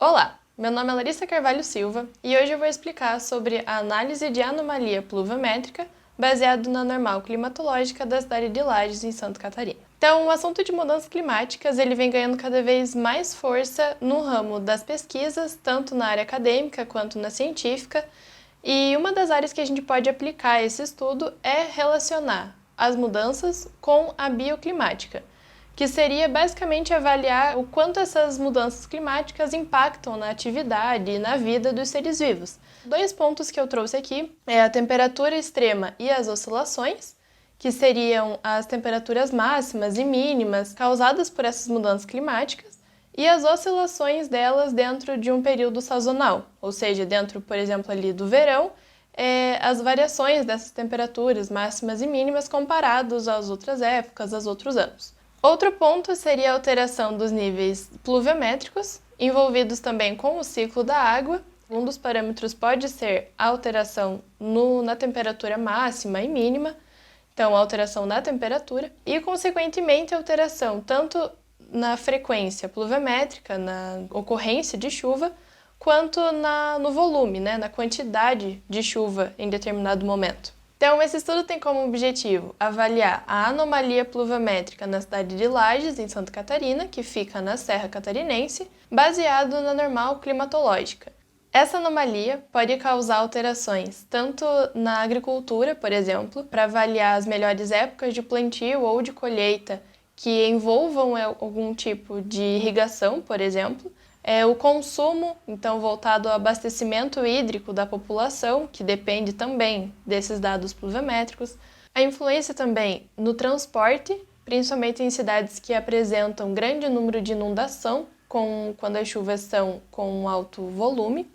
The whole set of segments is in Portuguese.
Olá, meu nome é Larissa Carvalho Silva e hoje eu vou explicar sobre a análise de anomalia pluviométrica baseado na normal climatológica da cidade de Lages, em Santa Catarina. Então, o assunto de mudanças climáticas ele vem ganhando cada vez mais força no ramo das pesquisas, tanto na área acadêmica quanto na científica, e uma das áreas que a gente pode aplicar esse estudo é relacionar as mudanças com a bioclimática, que seria basicamente avaliar o quanto essas mudanças climáticas impactam na atividade e na vida dos seres vivos. Dois pontos que eu trouxe aqui é a temperatura extrema e as oscilações, que seriam as temperaturas máximas e mínimas causadas por essas mudanças climáticas, e as oscilações delas dentro de um período sazonal, ou seja, dentro, por exemplo, ali do verão, as variações dessas temperaturas máximas e mínimas comparados às outras épocas, aos outros anos. Outro ponto seria a alteração dos níveis pluviométricos, envolvidos também com o ciclo da água. Um dos parâmetros pode ser a alteração na temperatura máxima e mínima, então a alteração na temperatura, e consequentemente a alteração tanto na frequência pluviométrica, na ocorrência de chuva, quanto no volume, na quantidade de chuva em determinado momento. Então, esse estudo tem como objetivo avaliar a anomalia pluviométrica na cidade de Lages, em Santa Catarina, que fica na Serra Catarinense, baseado na normal climatológica. Essa anomalia pode causar alterações tanto na agricultura, por exemplo, para avaliar as melhores épocas de plantio ou de colheita que envolvam algum tipo de irrigação, por exemplo, o consumo, então voltado ao abastecimento hídrico da população, que depende também desses dados pluviométricos, a influência também no transporte, principalmente em cidades que apresentam grande número de inundação, quando as chuvas são com alto volume.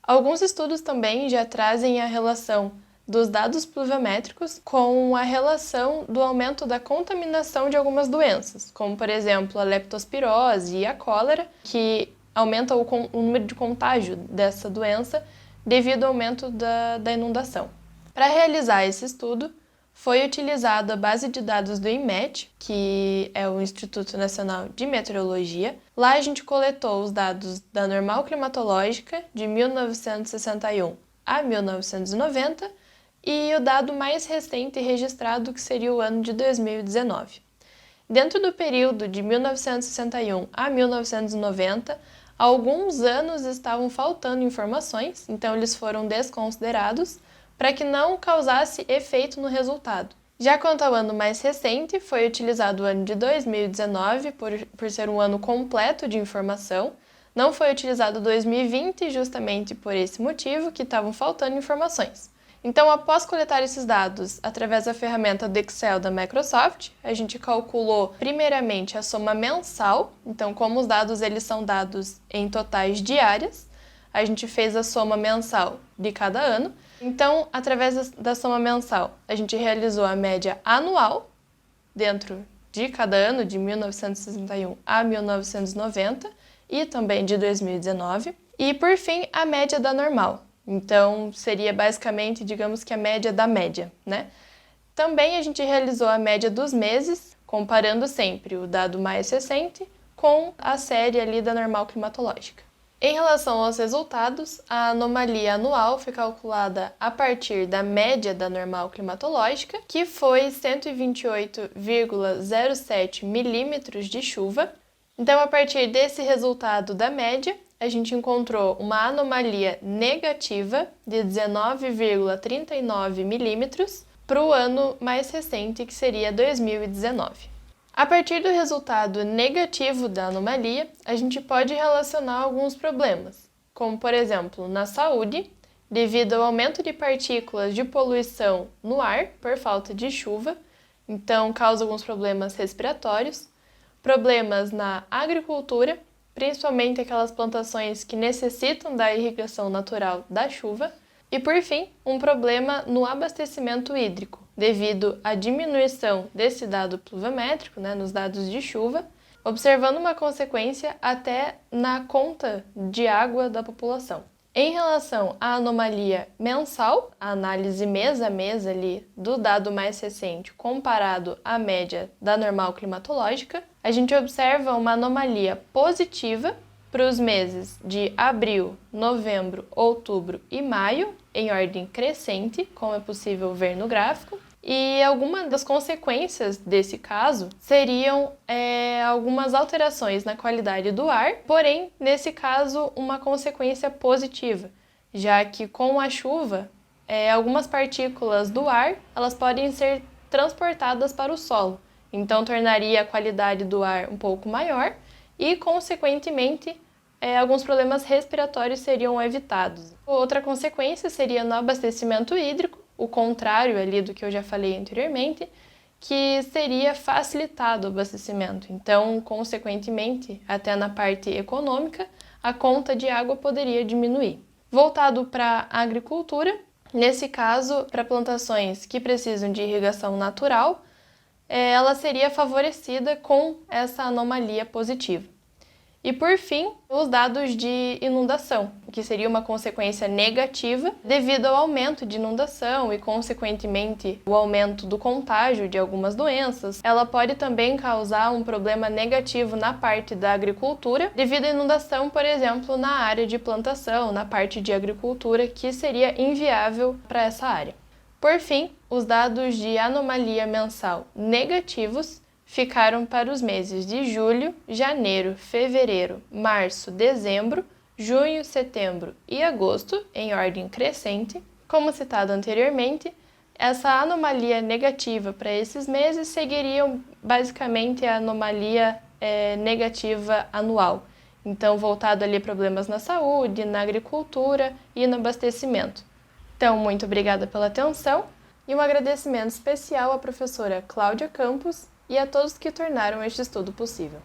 Alguns estudos também já trazem a relação dos dados pluviométricos com a relação do aumento da contaminação de algumas doenças, como, por exemplo, a leptospirose e a cólera, que aumenta o número de contágio dessa doença devido ao aumento da inundação. Para realizar esse estudo, foi utilizada a base de dados do INMET, que é o Instituto Nacional de Meteorologia. Lá a gente coletou os dados da normal climatológica de 1961 a 1990 e o dado mais recente registrado, que seria o ano de 2019. Dentro do período de 1961 a 1990, alguns anos estavam faltando informações, então eles foram desconsiderados para que não causasse efeito no resultado. Já quanto ao ano mais recente, foi utilizado o ano de 2019 por ser um ano completo de informação. Não foi utilizado 2020 justamente por esse motivo, que estavam faltando informações. Então, após coletar esses dados através da ferramenta do Excel da Microsoft, a gente calculou primeiramente a soma mensal. Então, como os dados eles são dados em totais diárias, a gente fez a soma mensal de cada ano. Então, através da soma mensal, a gente realizou a média anual dentro de cada ano, de 1961 a 1990 e também de 2019. E, por fim, a média da normal. Então, seria basicamente, digamos que a média da média, Também a gente realizou a média dos meses, comparando sempre o dado mais recente com a série ali da normal climatológica. Em relação aos resultados, a anomalia anual foi calculada a partir da média da normal climatológica, que foi 128,07 milímetros de chuva. Então, a partir desse resultado da média, a gente encontrou uma anomalia negativa de 19,39 milímetros para o ano mais recente, que seria 2019. A partir do resultado negativo da anomalia, a gente pode relacionar alguns problemas, como, por exemplo, na saúde, devido ao aumento de partículas de poluição no ar por falta de chuva, então causa alguns problemas respiratórios, problemas na agricultura, principalmente aquelas plantações que necessitam da irrigação natural da chuva, e, por fim, um problema no abastecimento hídrico, devido à diminuição desse dado pluviométrico, nos dados de chuva, observando uma consequência até na conta de água da população. Em relação à anomalia mensal, a análise mês a mês ali do dado mais recente comparado à média da normal climatológica, a gente observa uma anomalia positiva para os meses de abril, novembro, outubro e maio, em ordem crescente, como é possível ver no gráfico. E algumas das consequências desse caso seriam algumas alterações na qualidade do ar, porém, nesse caso, uma consequência positiva, já que com a chuva, algumas partículas do ar elas podem ser transportadas para o solo, então tornaria a qualidade do ar um pouco maior e, consequentemente, alguns problemas respiratórios seriam evitados. Outra consequência seria no abastecimento hídrico, o contrário ali do que eu já falei anteriormente, que seria facilitado o abastecimento. Então, consequentemente, até na parte econômica, a conta de água poderia diminuir. Voltado para a agricultura, nesse caso, para plantações que precisam de irrigação natural, ela seria favorecida com essa anomalia positiva. E por fim, os dados de inundação, que seria uma consequência negativa devido ao aumento de inundação e, consequentemente, o aumento do contágio de algumas doenças. Ela pode também causar um problema negativo na parte da agricultura, devido à inundação, por exemplo, na área de plantação, na parte de agricultura, que seria inviável para essa área. Por fim, os dados de anomalia mensal negativos ficaram para os meses de julho, janeiro, fevereiro, março, dezembro, junho, setembro e agosto, em ordem crescente. Como citado anteriormente, essa anomalia negativa para esses meses seguiriam basicamente a anomalia negativa anual. Então, voltado ali a problemas na saúde, na agricultura e no abastecimento. Então, muito obrigada pela atenção e um agradecimento especial à professora Cláudia Campos e a todos que tornaram este estudo possível.